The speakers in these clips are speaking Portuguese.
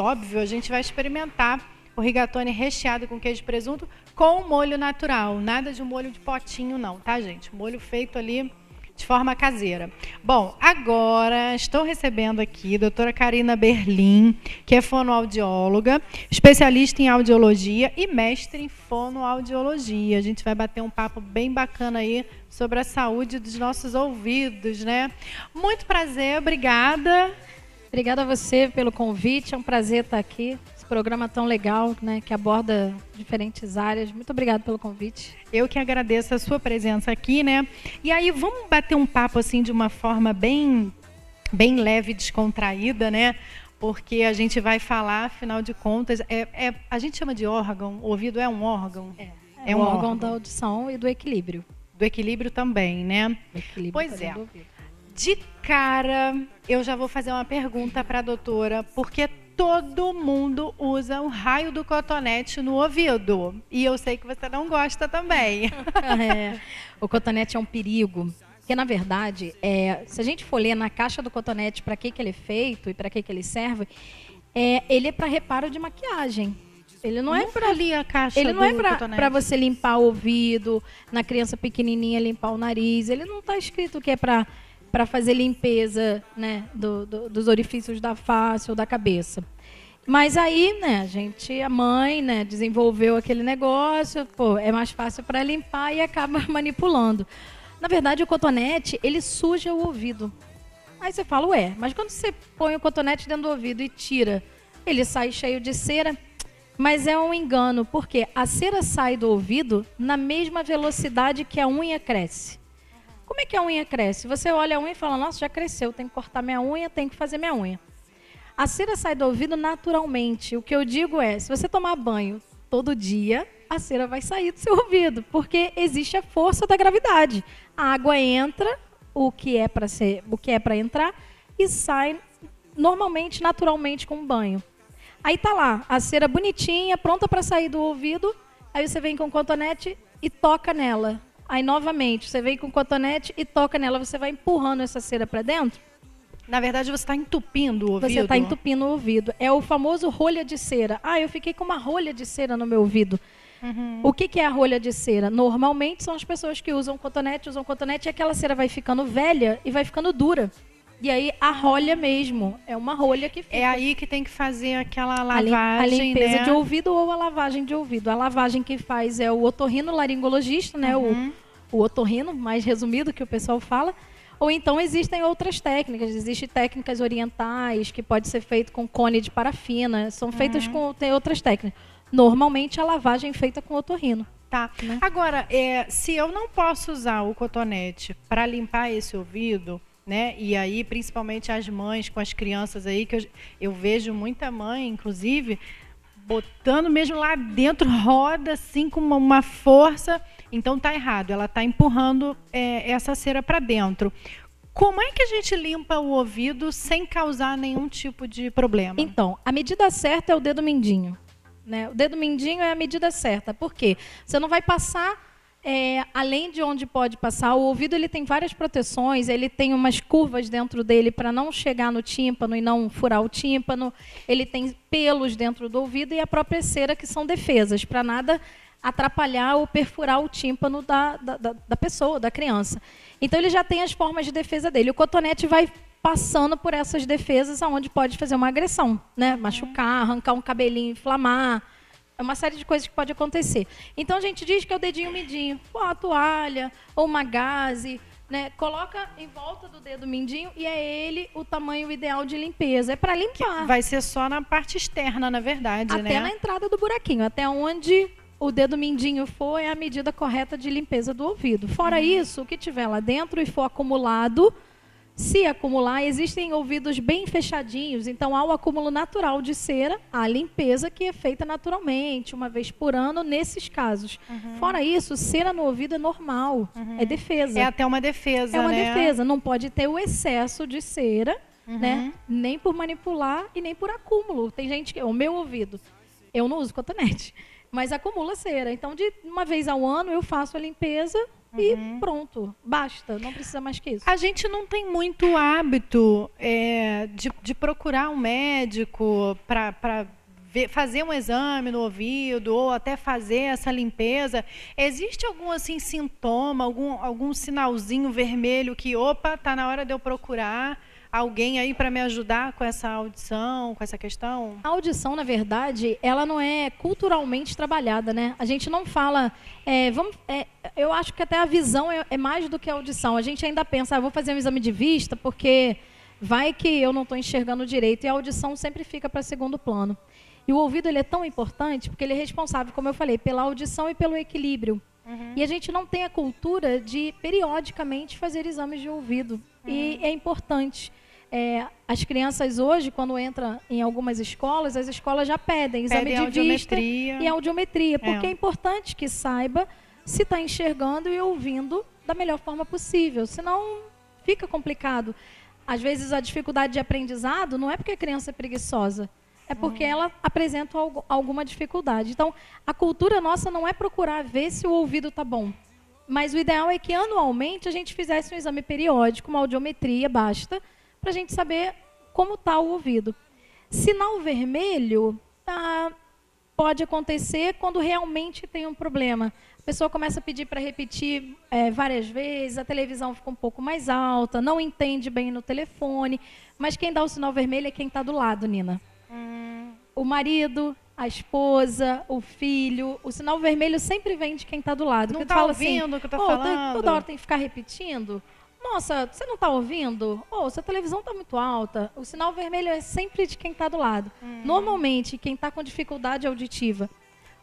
óbvio, a gente vai experimentar o rigatone recheado com queijo e presunto com molho natural. Nada de molho de potinho não, tá, gente? Molho feito ali de forma caseira. Bom, agora estou recebendo aqui a doutora Karina Berlim, que é fonoaudióloga, especialista em audiologia e mestre em fonoaudiologia. A gente vai bater um papo bem bacana aí sobre a saúde dos nossos ouvidos, né? Muito prazer, obrigada. Obrigada a você pelo convite, é um prazer estar aqui. Esse programa tão legal, né, que aborda diferentes áreas. Muito obrigada pelo convite. Eu que agradeço a sua presença aqui, né? E aí, vamos bater um papo assim de uma forma bem leve, descontraída, né? Porque a gente vai falar, afinal de contas, a gente chama de órgão, o ouvido é um órgão? É um órgão da audição e do equilíbrio. Do equilíbrio também, né? Equilíbrio pois é. De cara, eu já vou fazer uma pergunta para a doutora, porque todo mundo usa o raio do cotonete no ouvido. E eu sei que você não gosta também. O cotonete é um perigo. Porque, na verdade, se a gente for ler na caixa do cotonete para que ele é feito e para que ele serve, ele é para reparo de maquiagem. Ele não é para ali a caixa. Ele não é para você limpar o ouvido, na criança pequenininha limpar o nariz. Ele não está escrito que é para fazer limpeza, né, dos orifícios da face ou da cabeça. Mas aí, né, a mãe, né, desenvolveu aquele negócio, é mais fácil para limpar e acaba manipulando. Na verdade, o cotonete, ele suja o ouvido. Aí você fala, mas quando você põe o cotonete dentro do ouvido e tira, ele sai cheio de cera. Mas é um engano, porque a cera sai do ouvido na mesma velocidade que a unha cresce. Como é que a unha cresce? Você olha a unha e fala, nossa, já cresceu, tenho que cortar minha unha, tenho que fazer minha unha. A cera sai do ouvido naturalmente. O que eu digo é, se você tomar banho todo dia, a cera vai sair do seu ouvido, porque existe a força da gravidade. A água entra, o que é para entrar, e sai normalmente, naturalmente, com o banho. Aí tá lá, a cera bonitinha, pronta para sair do ouvido, aí você vem com o cotonete e toca nela. Aí, novamente, você vem com o cotonete e toca nela. Você vai empurrando essa cera para dentro. Na verdade, você está entupindo o ouvido. Você está entupindo o ouvido. É o famoso rolha de cera. Eu fiquei com uma rolha de cera no meu ouvido. Uhum. O que é a rolha de cera? Normalmente, são as pessoas que usam cotonete, e aquela cera vai ficando velha e vai ficando dura. E aí, a rolha mesmo. É uma rolha que fica. É aí que tem que fazer aquela lavagem, a limpeza, né, de ouvido ou a lavagem de ouvido. A lavagem que faz é o otorrinolaringologista, né? Uhum. O otorrino, mais resumido que o pessoal fala. Ou então existem outras técnicas. Existem técnicas orientais, que pode ser feito com cone de parafina. São feitas tem outras técnicas. Normalmente, a lavagem é feita com otorrino. Tá. Né? Agora, se eu não posso usar o cotonete para limpar esse ouvido, né? E aí, principalmente as mães com as crianças aí, que eu vejo muita mãe, inclusive, botando mesmo lá dentro, roda assim com uma força. Então tá errado, ela tá empurrando essa cera para dentro. Como é que a gente limpa o ouvido sem causar nenhum tipo de problema? Então, a medida certa é o dedo mindinho, né? O dedo mindinho é a medida certa. Por quê? Você não vai passar além de onde pode passar. O ouvido, ele tem várias proteções, ele tem umas curvas dentro dele para não chegar no tímpano e não furar o tímpano. Ele tem pelos dentro do ouvido e a própria cera, que são defesas, para nada atrapalhar ou perfurar o tímpano da pessoa, da criança. Então, ele já tem as formas de defesa dele. O cotonete vai passando por essas defesas, aonde pode fazer uma agressão, né? Machucar, arrancar um cabelinho, inflamar. É uma série de coisas que pode acontecer. Então, a gente diz que é o dedinho mindinho. A toalha ou uma gaze, né? Coloca em volta do dedo mindinho e é ele o tamanho ideal de limpeza. É para limpar. Que vai ser só na parte externa, na verdade, até na entrada do buraquinho. Até onde o dedo mindinho for é a medida correta de limpeza do ouvido. Fora isso, o que tiver lá dentro e for acumulado, se acumular, existem ouvidos bem fechadinhos, então há o acúmulo natural de cera, a limpeza que é feita naturalmente, uma vez por ano, nesses casos. Fora isso, cera no ouvido é normal, é defesa. É até uma defesa, É uma né? defesa, não pode ter o excesso de cera, né? Nem por manipular e nem por acúmulo. Tem gente que, o meu ouvido, eu não uso cotonete, mas acumula cera. Então, de uma vez ao ano, eu faço a limpeza e pronto, basta, não precisa mais que isso. A gente não tem muito hábito de procurar um médico para fazer um exame no ouvido ou até fazer essa limpeza. Existe algum assim sintoma, algum sinalzinho vermelho que, opa, está na hora de eu procurar alguém aí para me ajudar com essa audição, com essa questão? A audição, na verdade, ela não é culturalmente trabalhada, né? A gente não fala... eu acho que até a visão é mais do que a audição. A gente ainda pensa, vou fazer um exame de vista porque vai que eu não estou enxergando direito. E a audição sempre fica para segundo plano. E o ouvido ele é tão importante porque ele é responsável, como eu falei, pela audição e pelo equilíbrio. E a gente não tem a cultura de, periodicamente, fazer exames de ouvido. E é importante. As crianças hoje, quando entram em algumas escolas, as escolas já pedem exame de vista e audiometria, porque é importante que saiba se está enxergando e ouvindo da melhor forma possível, senão fica complicado. Às vezes a dificuldade de aprendizado não é porque a criança é preguiçosa, é porque ela apresenta alguma dificuldade. Então, a cultura nossa não é procurar ver se o ouvido está bom, mas o ideal é que anualmente a gente fizesse um exame periódico, uma audiometria, basta, para a gente saber como está o ouvido. Sinal vermelho pode acontecer quando realmente tem um problema. A pessoa começa a pedir para repetir várias vezes, a televisão fica um pouco mais alta, não entende bem no telefone, mas quem dá o sinal vermelho é quem está do lado, Nina. O marido, a esposa, o filho, o sinal vermelho sempre vem de quem está do lado. Não está ouvindo o que eu estou falando? Toda hora tem que ficar repetindo. Nossa, você não está ouvindo? Sua televisão está muito alta. O sinal vermelho é sempre de quem está do lado. Normalmente, quem está com dificuldade auditiva,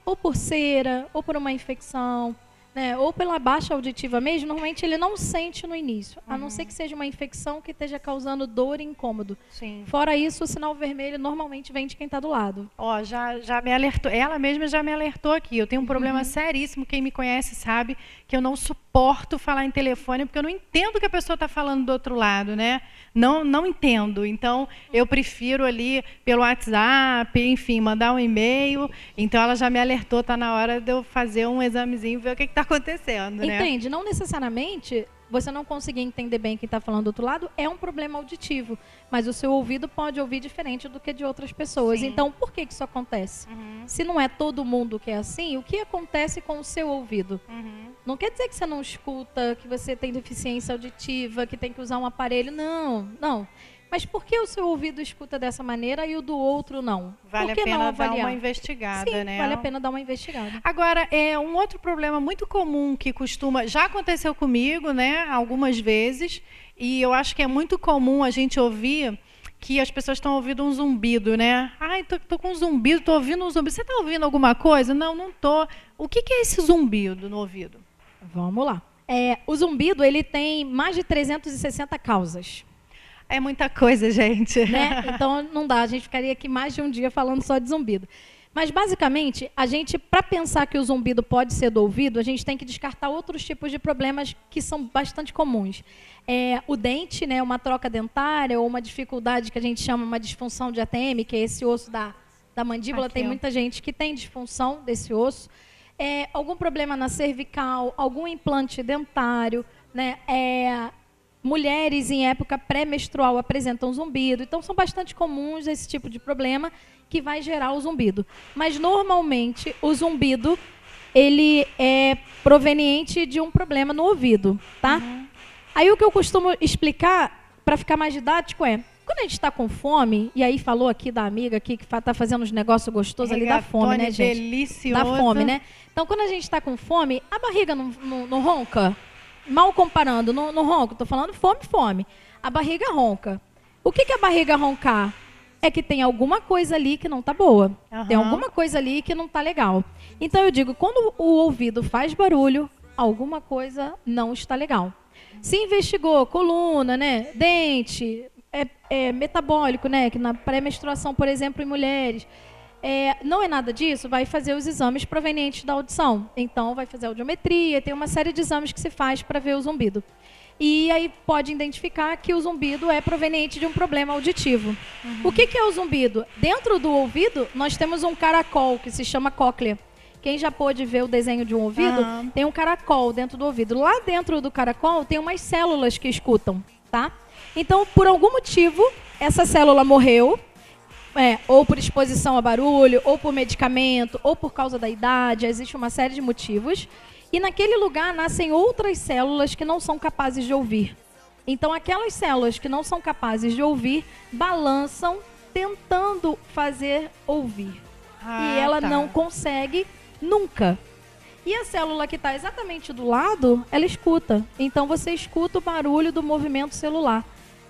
ou por cera, ou por uma infecção, né, ou pela baixa auditiva mesmo, normalmente ele não sente no início, a não ser que seja uma infecção que esteja causando dor e incômodo. Sim. Fora isso, o sinal vermelho normalmente vem de quem está do lado. Já me alertou, ela mesma já me alertou aqui. Eu tenho um problema seríssimo, quem me conhece sabe que eu não suporto falar em telefone porque eu não entendo o que a pessoa está falando do outro lado, né? Não entendo. Então, eu prefiro ali pelo WhatsApp, enfim, mandar um e-mail. Então, ela já me alertou, está na hora de eu fazer um examezinho, ver o que está acontecendo, né? Entende? Não necessariamente você não conseguir entender bem quem está falando do outro lado é um problema auditivo, mas o seu ouvido pode ouvir diferente do que de outras pessoas. Sim. Então, por que isso acontece? Se não é todo mundo que é assim, o que acontece com o seu ouvido? Não quer dizer que você não escuta, que você tem deficiência auditiva, que tem que usar um aparelho. Não. Mas por que o seu ouvido escuta dessa maneira e o do outro não? Vale a pena dar uma investigada, Sim, né? Vale a pena dar uma investigada. Agora, um outro problema muito comum que já aconteceu comigo, né, algumas vezes, e eu acho que é muito comum a gente ouvir que as pessoas estão ouvindo um zumbido, né? Ai, tô com um zumbido, tô ouvindo um zumbido. Você está ouvindo alguma coisa? Não tô. O que é esse zumbido no ouvido? Vamos lá. O zumbido, ele tem mais de 360 causas. É muita coisa, gente. Né? Então, não dá. A gente ficaria aqui mais de um dia falando só de zumbido. Mas, basicamente, para pensar que o zumbido pode ser do ouvido, a gente tem que descartar outros tipos de problemas que são bastante comuns. O dente, né, uma troca dentária ou uma dificuldade que a gente chama uma disfunção de ATM, que é esse osso da mandíbula. Aqui, tem muita gente que tem disfunção desse osso. Algum problema na cervical, algum implante dentário, né? Mulheres em época pré-menstrual apresentam zumbido. Então, são bastante comuns esse tipo de problema que vai gerar o zumbido. Mas, normalmente, o zumbido ele é proveniente de um problema no ouvido, tá? Aí, o que eu costumo explicar, para ficar mais didático, quando a gente está com fome, e aí falou aqui da amiga aqui que está fazendo uns negócios gostosos ali da fome, né, gente? Delicioso. Da fome, né? Então, quando a gente está com fome, a barriga não ronca? Mal comparando, não ronca, estou falando fome. A barriga ronca. O que é a barriga roncar? É que tem alguma coisa ali que não está boa. Tem alguma coisa ali que não está legal. Então, eu digo, quando o ouvido faz barulho, alguma coisa não está legal. Se investigou coluna, né, dente, metabólico, né, que na pré-menstruação, por exemplo, em mulheres, não é nada disso, vai fazer os exames provenientes da audição. Então, vai fazer audiometria, tem uma série de exames que se faz para ver o zumbido. E aí pode identificar que o zumbido é proveniente de um problema auditivo. O que é o zumbido? Dentro do ouvido, nós temos um caracol, que se chama cóclea. Quem já pôde ver o desenho de um ouvido, tem um caracol dentro do ouvido. Lá dentro do caracol tem umas células que escutam, tá? Então, por algum motivo, essa célula morreu, ou por exposição a barulho, ou por medicamento, ou por causa da idade, existe uma série de motivos. E naquele lugar nascem outras células que não são capazes de ouvir. Então, aquelas células que não são capazes de ouvir, balançam tentando fazer ouvir. E ela não consegue nunca. E a célula que está exatamente do lado, ela escuta. Então, você escuta o barulho do movimento celular.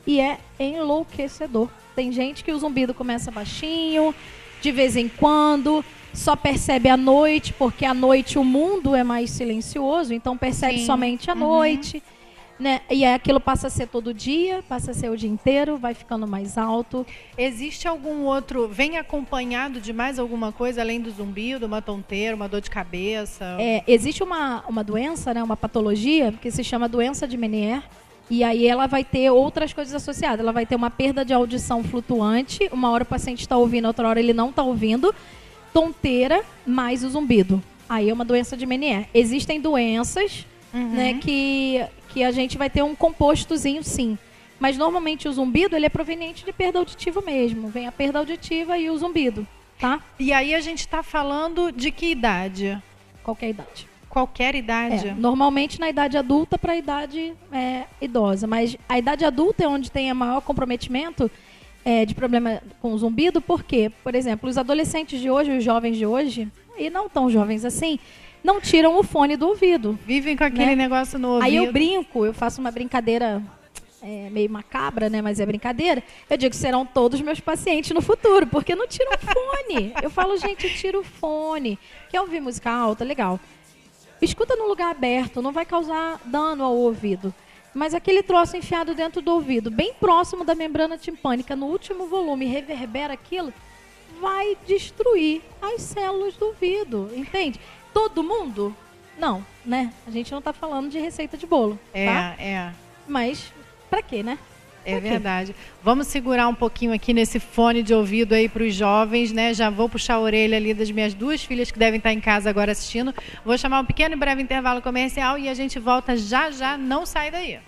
E é enlouquecedor. Tem gente que o zumbido começa baixinho, de vez em quando, só percebe à noite, porque à noite o mundo é mais silencioso, então percebe somente à noite. Né? E aí aquilo passa a ser todo dia, passa a ser o dia inteiro, vai ficando mais alto. Existe algum outro, vem acompanhado de mais alguma coisa, além do zumbido, uma tonteira, uma dor de cabeça? Existe uma doença, né, uma patologia, que se chama doença de Meniere, e aí ela vai ter outras coisas associadas. Ela vai ter uma perda de audição flutuante, uma hora o paciente está ouvindo, outra hora ele não está ouvindo, tonteira mais o zumbido. Aí é uma doença de Meniere. Existem doenças, né, que a gente vai ter um compostozinho, sim. Mas normalmente o zumbido, ele é proveniente de perda auditiva mesmo. Vem a perda auditiva e o zumbido, tá? E aí a gente está falando de que idade? Qualquer idade. Qualquer idade? Normalmente na idade adulta para a idade idosa. Mas a idade adulta é onde tem o maior comprometimento de problema com o zumbido. Por quê? Por exemplo, os adolescentes de hoje, os jovens de hoje, e não tão jovens assim, não tiram o fone do ouvido. Vivem com aquele negócio no ouvido. Aí eu brinco, eu faço uma brincadeira meio macabra, né? Mas é brincadeira. Eu digo que serão todos meus pacientes no futuro, porque não tiram o fone. Eu falo, gente, tira o fone. Quer ouvir música alta? Legal. Escuta num lugar aberto, não vai causar dano ao ouvido. Mas aquele troço enfiado dentro do ouvido, bem próximo da membrana timpânica, no último volume, reverbera aquilo, vai destruir as células do ouvido, entende? Todo mundo? Não, né? A gente não está falando de receita de bolo, tá? Mas, pra quê, né? É verdade. Vamos segurar um pouquinho aqui nesse fone de ouvido aí para os jovens, né? Já vou puxar a orelha ali das minhas duas filhas que devem estar em casa agora assistindo. Vou chamar um pequeno e breve intervalo comercial e a gente volta já já. Não sai daí.